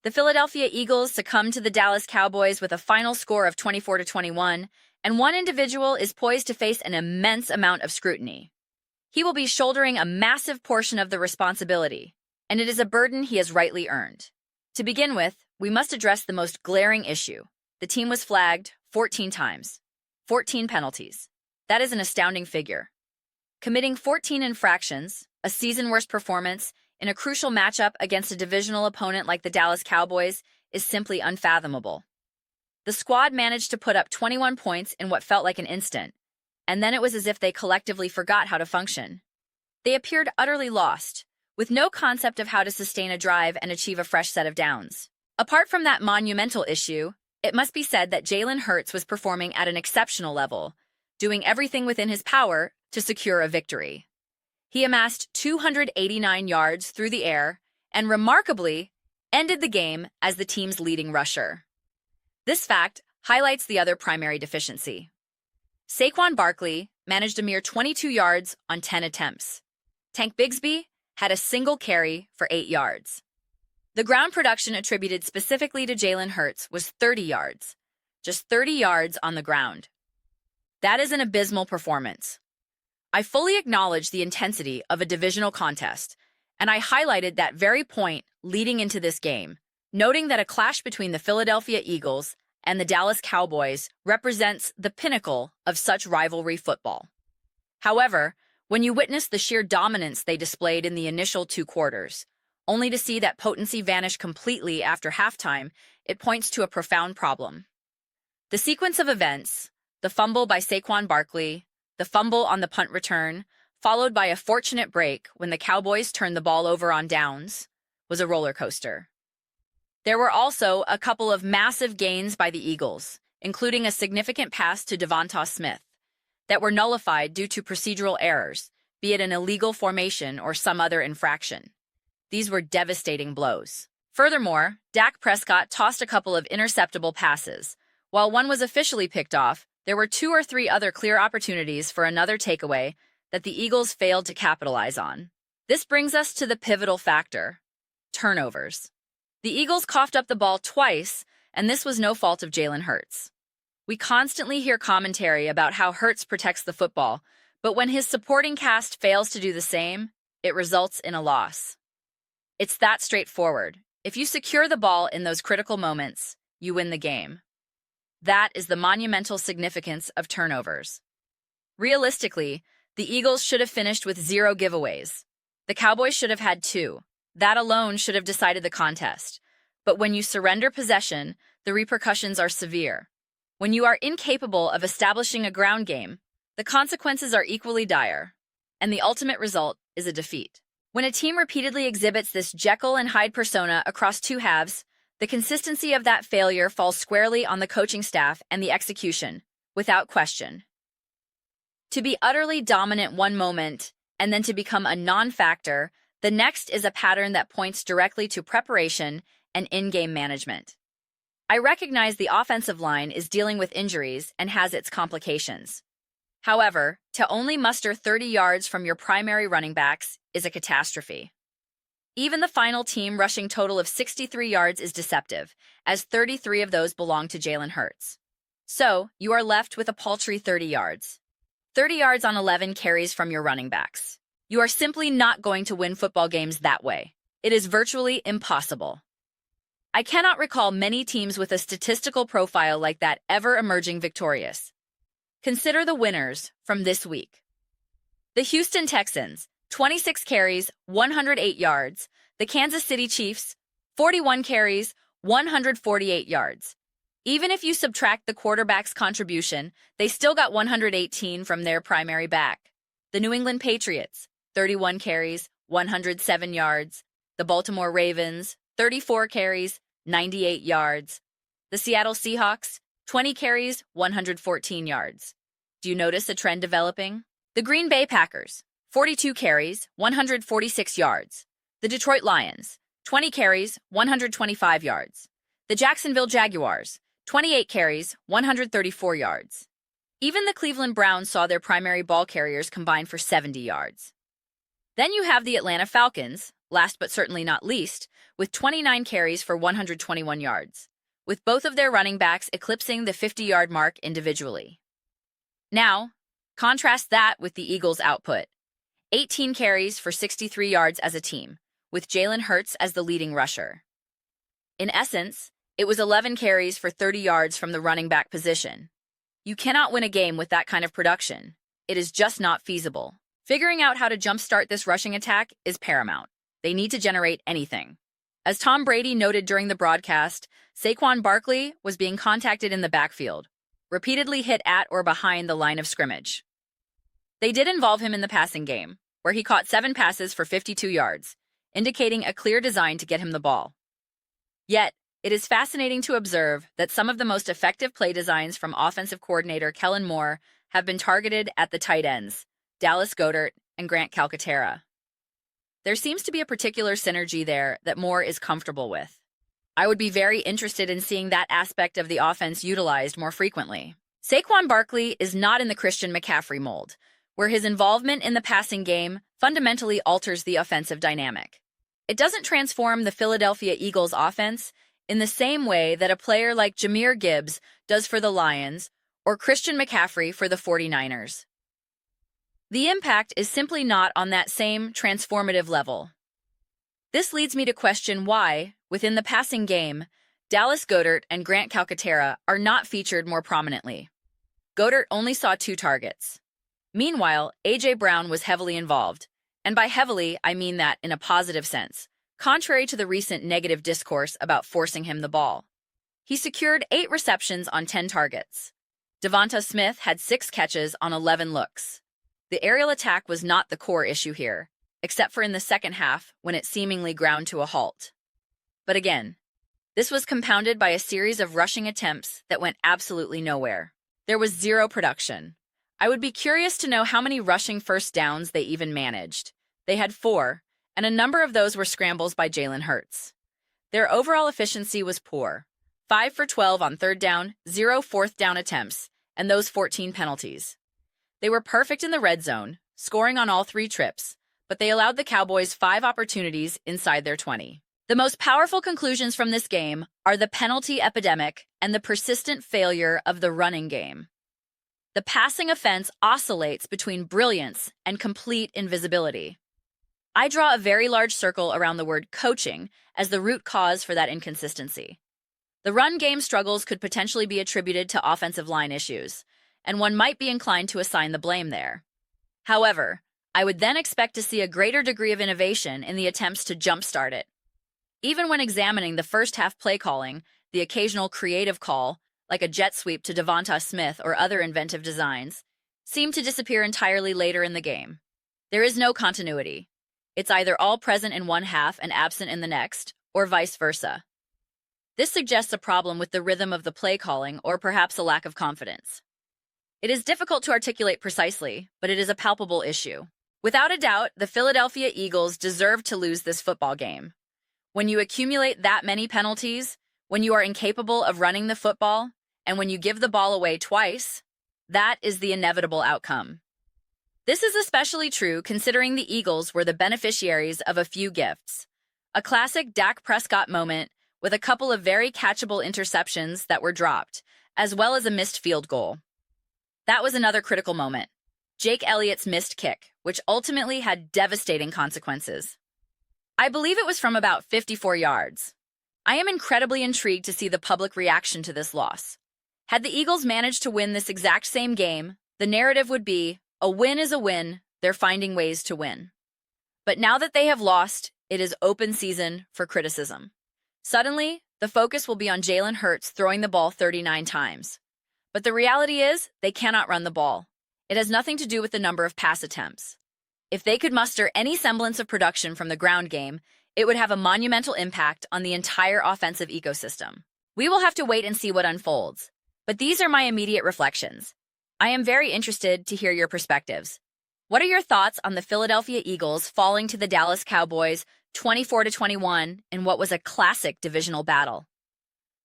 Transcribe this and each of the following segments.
The Philadelphia Eagles succumbed to the Dallas Cowboys with a final score of 24-21, and one individual is poised to face an immense amount of scrutiny. He will be shouldering a massive portion of the responsibility, and it is a burden he has rightly earned. To begin with, we must address the most glaring issue. The team was flagged 14 times. 14 penalties. That is an astounding figure. Committing 14 infractions, a season-worst performance, in a crucial matchup against a divisional opponent like the Dallas Cowboys is simply unfathomable. The squad managed to put up 21 points in what felt like an instant, and then it was as if they collectively forgot how to function. They appeared utterly lost, with no concept of how to sustain a drive and achieve a fresh set of downs. Apart from that monumental issue, it must be said that Jalen Hurts was performing at an exceptional level, doing everything within his power to secure a victory. He amassed 289 yards through the air and, remarkably, ended the game as the team's leading rusher. This fact highlights the other primary deficiency. Saquon Barkley managed a mere 22 yards on 10 attempts. Tank Bigsby had a single carry for 8 yards. The ground production attributed specifically to Jalen Hurts was 30 yards, just 30 yards on the ground. That is an abysmal performance. I fully acknowledge the intensity of a divisional contest, and I highlighted that very point leading into this game, noting that a clash between the Philadelphia Eagles and the Dallas Cowboys represents the pinnacle of such rivalry football. However, when you witness the sheer dominance they displayed in the initial 2 quarters, only to see that potency vanish completely after halftime, it points to a profound problem. The sequence of events, the fumble by Saquon Barkley, the fumble on the punt return, followed by a fortunate break when the Cowboys turned the ball over on downs, was a roller coaster. There were also a couple of massive gains by the Eagles, including a significant pass to Devonta Smith, that were nullified due to procedural errors, be it an illegal formation or some other infraction. These were devastating blows. Furthermore, Dak Prescott tossed a couple of interceptable passes. While one was officially picked off, there were 2 or 3 other clear opportunities for another takeaway that the Eagles failed to capitalize on. This brings us to the pivotal factor: turnovers. The Eagles coughed up the ball twice, and this was no fault of Jalen Hurts. We constantly hear commentary about how Hurts protects the football, but when his supporting cast fails to do the same, it results in a loss. It's that straightforward. If you secure the ball in those critical moments, you win the game. That is the monumental significance of turnovers. Realistically, the Eagles should have finished with 0 giveaways. The Cowboys should have had 2. That alone should have decided the contest. But when you surrender possession, the repercussions are severe. When you are incapable of establishing a ground game, the consequences are equally dire, and the ultimate result is a defeat. When a team repeatedly exhibits this Jekyll and Hyde persona across 2 halves, the consistency of that failure falls squarely on the coaching staff and the execution, without question. To be utterly dominant one moment and then to become a non-factor, the next is a pattern that points directly to preparation and in-game management. I recognize the offensive line is dealing with injuries and has its complications. However, to only muster 30 yards from your primary running backs is a catastrophe. Even the final team rushing total of 63 yards is deceptive, as 33 of those belong to Jalen Hurts. So, you are left with a paltry 30 yards. 30 yards on 11 carries from your running backs. You are simply not going to win football games that way. It is virtually impossible. I cannot recall many teams with a statistical profile like that ever emerging victorious. Consider the winners from this week. The Houston Texans, 26 carries, 108 yards. The Kansas City Chiefs, 41 carries, 148 yards. Even if you subtract the quarterback's contribution, they still got 118 from their primary back. The New England Patriots, 31 carries, 107 yards. The Baltimore Ravens, 34 carries, 98 yards. The Seattle Seahawks, 20 carries, 114 yards. Do you notice a trend developing? The Green Bay Packers, 42 carries, 146 yards. The Detroit Lions, 20 carries, 125 yards. The Jacksonville Jaguars, 28 carries, 134 yards. Even the Cleveland Browns saw their primary ball carriers combine for 70 yards. Then you have the Atlanta Falcons, last but certainly not least, with 29 carries for 121 yards, with both of their running backs eclipsing the 50-yard mark individually. Now, contrast that with the Eagles' output: 18 carries for 63 yards as a team, with Jalen Hurts as the leading rusher. In essence, it was 11 carries for 30 yards from the running back position. You cannot win a game with that kind of production. It is just not feasible. Figuring out how to jumpstart this rushing attack is paramount. They need to generate anything. As Tom Brady noted during the broadcast, Saquon Barkley was being contacted in the backfield, repeatedly hit at or behind the line of scrimmage. They did involve him in the passing game, where he caught 7 passes for 52 yards, indicating a clear design to get him the ball. Yet, it is fascinating to observe that some of the most effective play designs from offensive coordinator Kellen Moore have been targeted at the tight ends, Dallas Goedert and Grant Calcaterra. There seems to be a particular synergy there that Moore is comfortable with. I would be very interested in seeing that aspect of the offense utilized more frequently. Saquon Barkley is not in the Christian McCaffrey mold, where his involvement in the passing game fundamentally alters the offensive dynamic. It doesn't transform the Philadelphia Eagles offense in the same way that a player like Jahmyr Gibbs does for the Lions or Christian McCaffrey for the 49ers. The impact is simply not on that same transformative level. This leads me to question why, within the passing game, Dallas Goedert and Grant Calcaterra are not featured more prominently. Goedert only saw 2 targets. Meanwhile, A.J. Brown was heavily involved, and by heavily, I mean that in a positive sense, contrary to the recent negative discourse about forcing him the ball. He secured 8 receptions on 10 targets. Devonta Smith had 6 catches on 11 looks. The aerial attack was not the core issue here, except for in the second half when it seemingly ground to a halt. But again, this was compounded by a series of rushing attempts that went absolutely nowhere. There was 0 production. I would be curious to know how many rushing first downs they even managed. They had 4, and a number of those were scrambles by Jalen Hurts. Their overall efficiency was poor: 5 for 12 on 3rd down, 0 4th down attempts, and those 14 penalties. They were perfect in the red zone, scoring on all 3 trips, but they allowed the Cowboys 5 opportunities inside their 20. The most powerful conclusions from this game are the penalty epidemic and the persistent failure of the running game. The passing offense oscillates between brilliance and complete invisibility. I draw a very large circle around the word coaching as the root cause for that inconsistency. The run game struggles could potentially be attributed to offensive line issues, and one might be inclined to assign the blame there. However, I would then expect to see a greater degree of innovation in the attempts to jumpstart it. Even when examining the first half play calling, the occasional creative call, like a jet sweep to Devonta Smith or other inventive designs, seemed to disappear entirely later in the game. There is no continuity. It's either all present in one half and absent in the next, or vice versa. This suggests a problem with the rhythm of the play calling or perhaps a lack of confidence. It is difficult to articulate precisely, but it is a palpable issue. Without a doubt, the Philadelphia Eagles deserve to lose this football game. When you accumulate that many penalties, when you are incapable of running the football, and when you give the ball away twice, that is the inevitable outcome. This is especially true considering the Eagles were the beneficiaries of a few gifts. A classic Dak Prescott moment with a couple of very catchable interceptions that were dropped, as well as a missed field goal. That was another critical moment: Jake Elliott's missed kick, which ultimately had devastating consequences. I believe it was from about 54 yards. I am incredibly intrigued to see the public reaction to this loss. Had the Eagles managed to win this exact same game, the narrative would be, a win is a win, they're finding ways to win. But now that they have lost, it is open season for criticism. Suddenly, the focus will be on Jalen Hurts throwing the ball 39 times. But the reality is, they cannot run the ball. It has nothing to do with the number of pass attempts. If they could muster any semblance of production from the ground game, it would have a monumental impact on the entire offensive ecosystem. We will have to wait and see what unfolds. But these are my immediate reflections. I am very interested to hear your perspectives. What are your thoughts on the Philadelphia Eagles falling to the Dallas Cowboys 24-21 in what was a classic divisional battle?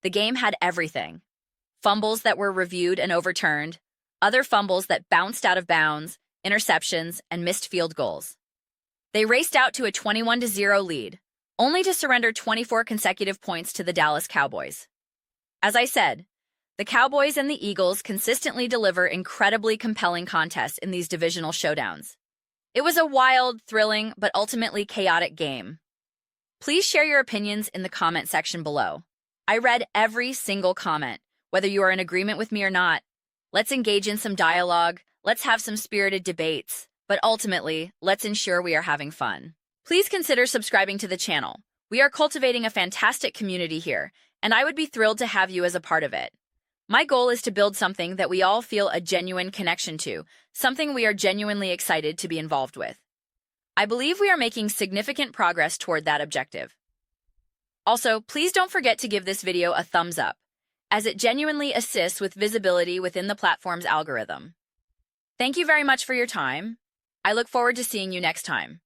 The game had everything: fumbles that were reviewed and overturned, other fumbles that bounced out of bounds, interceptions, and missed field goals. They raced out to a 21-0 lead, only to surrender 24 consecutive points to the Dallas Cowboys. As I said, the Cowboys and the Eagles consistently deliver incredibly compelling contests in these divisional showdowns. It was a wild, thrilling, but ultimately chaotic game. Please share your opinions in the comment section below. I read every single comment, whether you are in agreement with me or not. Let's engage in some dialogue, let's have some spirited debates, but ultimately, let's ensure we are having fun. Please consider subscribing to the channel. We are cultivating a fantastic community here, and I would be thrilled to have you as a part of it. My goal is to build something that we all feel a genuine connection to, something we are genuinely excited to be involved with. I believe we are making significant progress toward that objective. Also, please don't forget to give this video a thumbs up, as it genuinely assists with visibility within the platform's algorithm. Thank you very much for your time. I look forward to seeing you next time.